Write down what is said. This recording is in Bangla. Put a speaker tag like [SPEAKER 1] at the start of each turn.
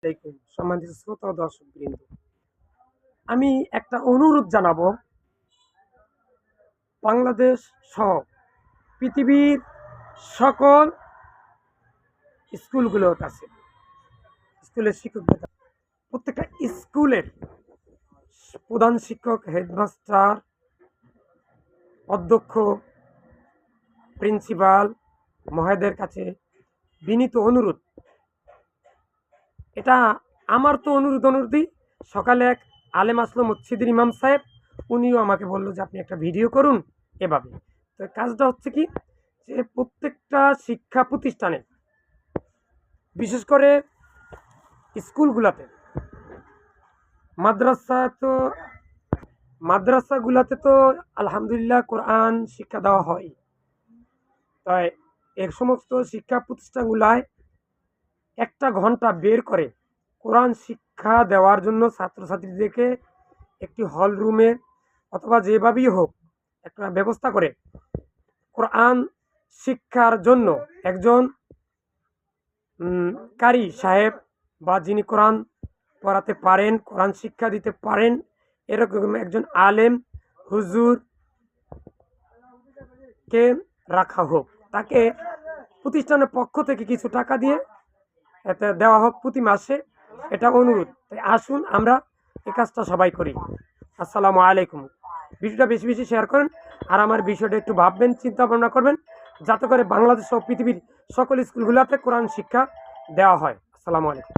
[SPEAKER 1] দেখুন, সম্মানিত শ্রোতা ও দর্শকবৃন্দ, আমি একটা অনুরোধ জানাবো বাংলাদেশ সহ পৃথিবীর সকল স্কুলগুলোর কাছে, স্কুলের শিক্ষকদের কাছে, প্রত্যেকটা স্কুলের প্রধান শিক্ষক, হেডমাস্টার, অধ্যক্ষ, প্রিন্সিপাল মহোদয়ের কাছে বিনীত অনুরোধ। এটা আমার তো অনুরোধই। সকালে এক আলেম আসলো, মসজিদের ইমাম সাহেব, উনিও আমাকে বললো যে আপনি একটা ভিডিও করুন এভাবে। তো কাজটা হচ্ছে কি, যে প্রত্যেকটা শিক্ষা প্রতিষ্ঠানে, বিশেষ করে স্কুলগুলাতে, মাদ্রাসা তো মাদ্রাসাগুলাতে তো আলহামদুলিল্লাহ কোরআন শিক্ষা দেওয়া হয়। তাই এর সমস্ত শিক্ষা প্রতিষ্ঠানগুলায় একটা ঘন্টা বের করে কোরআন শিক্ষা দেওয়ার জন্য ছাত্রছাত্রীদেরকে একটি হল রুমে অথবা যেভাবেই হোক একটা ব্যবস্থা করে কোরআন শিক্ষার জন্য একজন কারি সাহেব বা যিনি কোরআন পড়াতে পারেন, কোরআন শিক্ষা দিতে পারেন, এরকম একজন আলেম হুজুরকে রাখা হোক। তাকে প্রতিষ্ঠানের পক্ষ থেকে কিছু টাকা দিয়ে এতে দেওয়া হোক প্রতি মাসে, এটা অনুরোধ। তাই আসুন আমরা এই কাজটা সবাই করি। আসসালামু আলাইকুম। ভিডিওটা বেশি বেশি শেয়ার করেন, আর আমার বিষয়টা একটু ভাববেন, চিন্তা ভাবনা করবেন, যাতে করে বাংলাদেশ ও পৃথিবীর সকল স্কুলগুলোতে কোরআন শিক্ষা দেওয়া হয়। আসসালামু আলাইকুম।